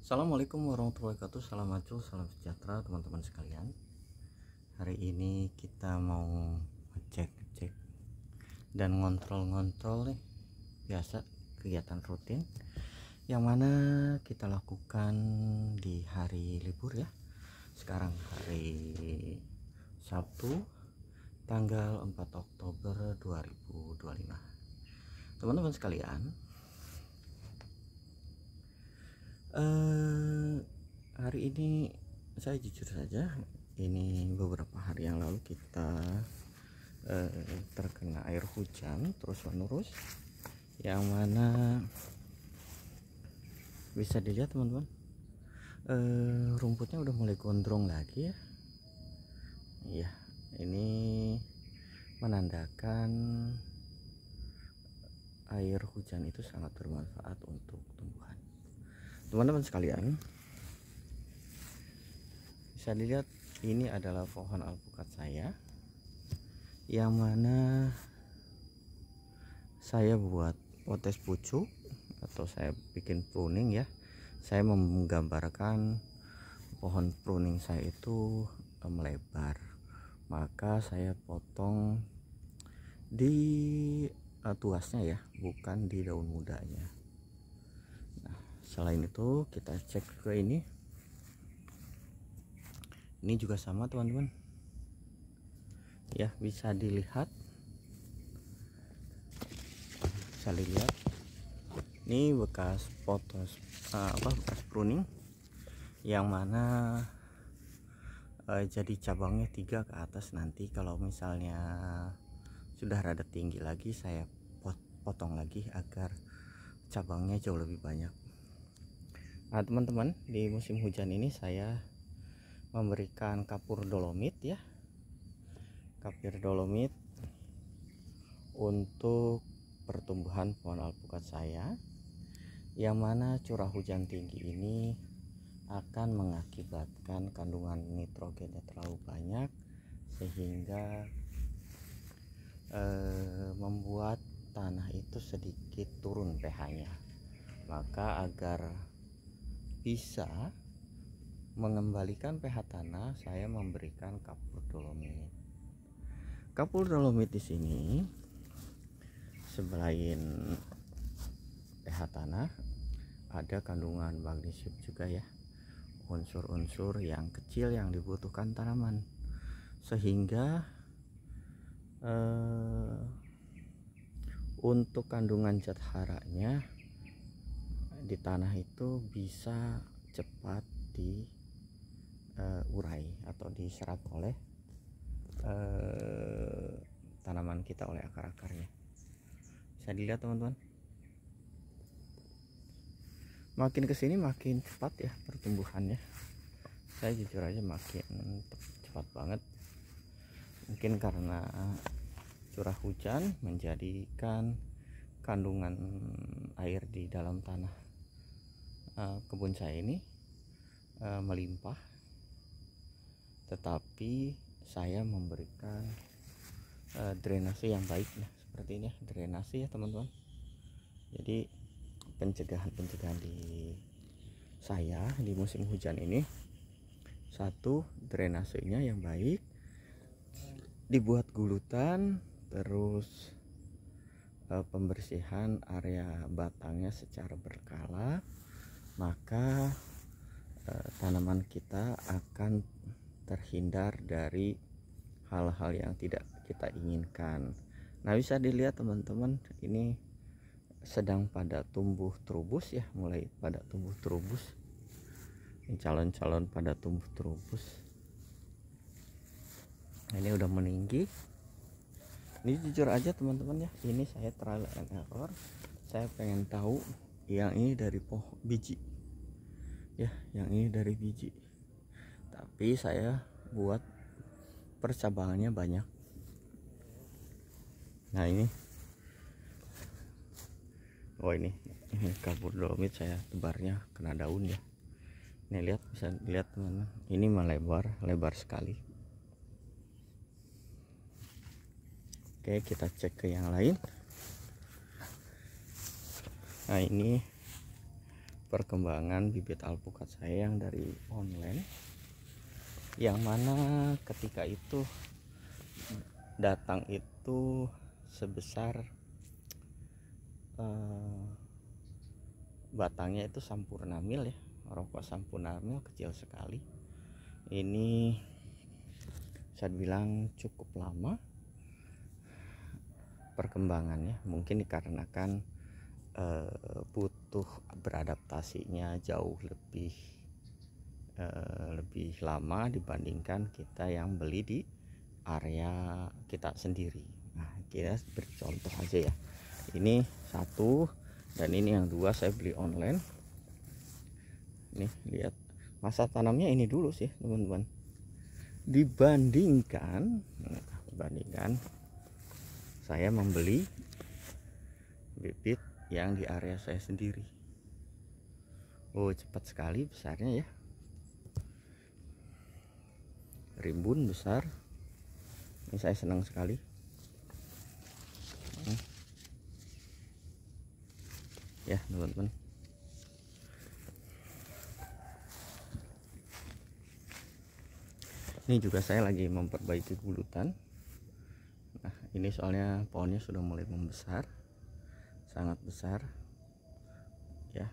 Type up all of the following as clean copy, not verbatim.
Assalamualaikum warahmatullahi wabarakatuh. Salam macul, salam sejahtera teman-teman sekalian. Hari ini kita mau ngecek dan ngontrol nih, biasa kegiatan rutin yang mana kita lakukan di hari libur ya. Sekarang hari Sabtu tanggal 4 Oktober 2025. Teman-teman sekalian, hari ini saya jujur saja, ini beberapa hari yang lalu kita terkena air hujan terus menerus, yang mana bisa dilihat teman-teman, rumputnya udah mulai gondrong lagi ya. Iya, ini menandakan air hujan itu sangat bermanfaat untuk tumbuhan. Teman-teman sekalian, bisa dilihat ini adalah pohon alpukat saya, yang mana saya buat potes pucuk atau saya bikin pruning ya. Saya menggambarkan pohon pruning saya itu melebar, maka saya potong di tuasnya ya, bukan di daun mudanya. Selain itu kita cek ke ini juga sama teman-teman ya, bisa dilihat ini bekas bekas pruning yang mana jadi cabangnya 3 ke atas. Nanti kalau misalnya sudah rada tinggi lagi, saya potong lagi agar cabangnya jauh lebih banyak. Nah teman-teman, di musim hujan ini saya memberikan kapur dolomit ya, kapur dolomit untuk pertumbuhan pohon alpukat saya, yang mana curah hujan tinggi ini akan mengakibatkan kandungan nitrogennya terlalu banyak, sehingga membuat tanah itu sedikit turun pH-nya. Maka agar bisa mengembalikan pH tanah, saya memberikan kapur dolomit. Kapur dolomit di sini selain pH tanah, ada kandungan magnesium juga ya, unsur-unsur yang kecil yang dibutuhkan tanaman, sehingga untuk kandungan zat haranya di tanah itu bisa cepat diurai atau diserap oleh tanaman kita, oleh akar-akarnya. Bisa dilihat teman-teman, makin kesini makin cepat ya pertumbuhannya. Saya jujur aja makin cepat banget, mungkin karena curah hujan menjadikan kandungan air di dalam tanah kebun saya ini melimpah, tetapi saya memberikan drainase yang baik ya, seperti ini ya, drainase ya teman-teman. Jadi pencegahan di saya di musim hujan ini, satu, drainasenya yang baik, dibuat gulutan, terus pembersihan area batangnya secara berkala, maka tanaman kita akan terhindar dari hal-hal yang tidak kita inginkan. Nah bisa dilihat teman-teman, ini sedang pada tumbuh terubus ya, mulai pada tumbuh terubus, calon-calon pada tumbuh terubus. Ini udah meninggi. Ini jujur aja teman-teman ya, ini saya trial and error. Saya pengen tahu yang ini dari biji ya, yang ini dari biji, tapi saya buat percabangannya banyak. Nah ini kapur dolomit saya tebarnya kena daun ya. Nih lihat, bisa lihat teman-teman, ini melebar, lebar sekali. Oke, kita cek ke yang lain. Nah ini perkembangan bibit alpukat saya yang dari online, yang mana ketika itu datang itu sebesar batangnya itu sampurna mil ya, rokok sampurna mil, kecil sekali. Ini saya bilang cukup lama perkembangannya, mungkin dikarenakan butuh beradaptasinya jauh lebih lama dibandingkan kita yang beli di area kita sendiri. Nah, kita bercontoh aja ya, ini satu dan ini yang dua saya beli online. Nih lihat masa tanamnya ini dulu sih teman-teman, dibandingkan saya membeli bibit yang di area saya sendiri. Oh, cepat sekali besarnya ya, rimbun besar. Ini saya senang sekali. Ya teman-teman, ini juga saya lagi memperbaiki gulutan. Nah, ini soalnya pohonnya sudah mulai membesar, sangat besar ya.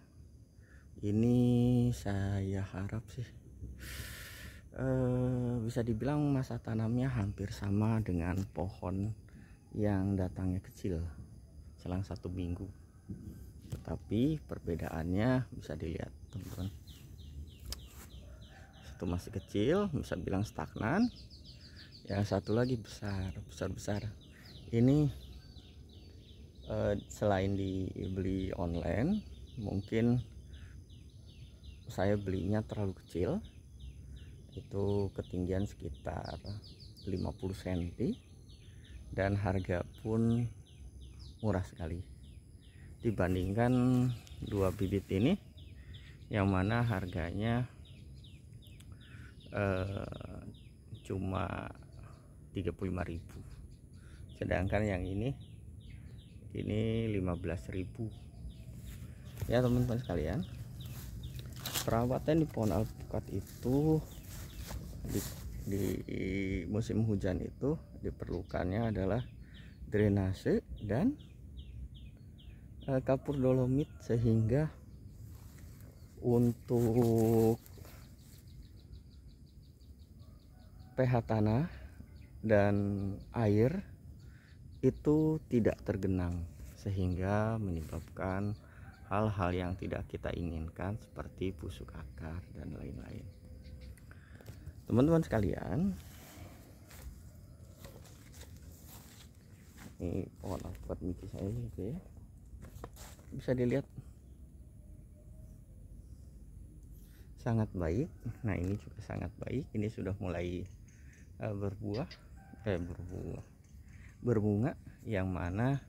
Ini saya harap sih bisa dibilang masa tanamnya hampir sama dengan pohon yang datangnya kecil, selang 1 minggu. Tetapi perbedaannya bisa dilihat teman-teman, satu masih kecil, bisa bilang stagnan, yang satu lagi besar. Ini selain dibeli online, mungkin saya belinya terlalu kecil, itu ketinggian sekitar 50 cm, dan harga pun murah sekali dibandingkan dua bibit ini yang mana harganya cuma 35.000, sedangkan yang ini 15.000 ya teman-teman sekalian. Perawatan di pohon alpukat itu di musim hujan itu diperlukannya adalah drainase dan kapur dolomit, sehingga untuk pH tanah dan air itu tidak tergenang, sehingga menyebabkan hal-hal yang tidak kita inginkan seperti busuk akar dan lain-lain. Teman-teman sekalian, ini pohon alpukat miki saya gitu ya, bisa dilihat sangat baik. Nah, ini juga sangat baik, ini sudah mulai berbunga, yang mana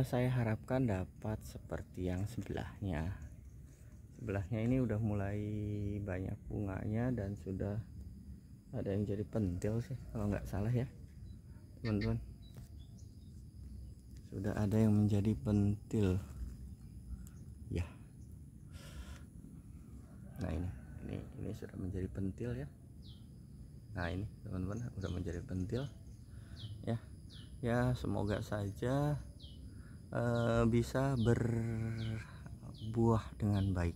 saya harapkan dapat seperti yang sebelahnya ini udah mulai banyak bunganya dan sudah ada yang jadi pentil sih kalau nggak salah ya teman-teman, sudah ada yang menjadi pentil ya. Nah, ini sudah menjadi pentil ya. Nah, ini teman-teman udah menjadi pentil ya. Semoga saja bisa berbuah dengan baik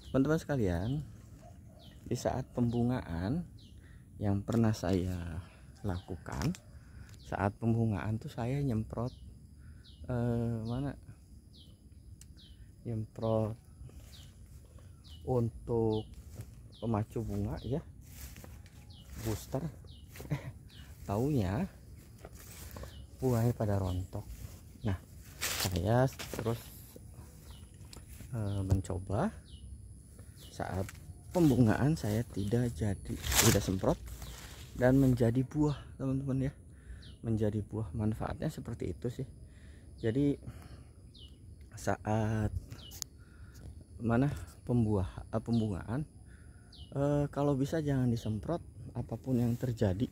teman-teman sekalian. Di saat pembungaan yang pernah saya lakukan, saat pembungaan tuh saya nyemprot nyemprot untuk pemacu bunga ya, booster. Taunya buahnya pada rontok. Nah, saya terus mencoba saat pembungaan, saya tidak semprot dan menjadi buah teman-teman ya, menjadi buah. Manfaatnya seperti itu sih. Jadi saat pembungaan, kalau bisa jangan disemprot apapun yang terjadi,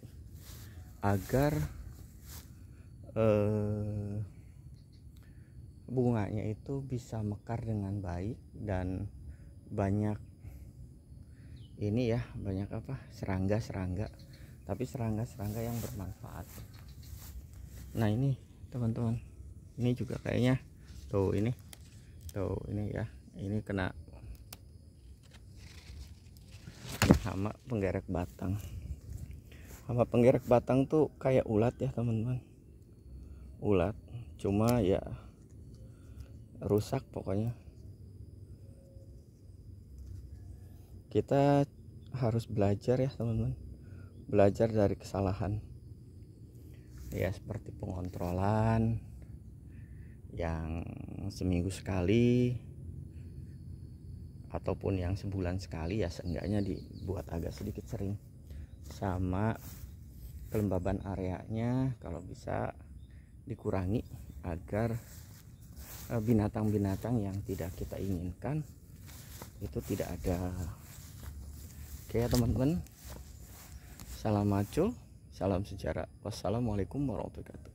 agar bunganya itu bisa mekar dengan baik dan banyak ini ya, banyak apa, serangga-serangga, tapi serangga-serangga yang bermanfaat. Nah ini teman-teman, ini juga kayaknya tuh ini ya, ini kena hama penggerek batang. Hama penggerek batang tuh kayak ulat ya teman-teman, ulat, cuma ya rusak pokoknya. Kita harus belajar ya teman-teman, belajar dari kesalahan ya, seperti pengontrolan yang seminggu sekali ataupun yang sebulan sekali, ya seenggaknya dibuat agak sedikit sering, sama kelembaban areanya kalau bisa dikurangi agar binatang-binatang yang tidak kita inginkan itu tidak ada. Oke ya teman-teman, salam maco, salam sejarah. Wassalamualaikum warahmatullahi wabarakatuh.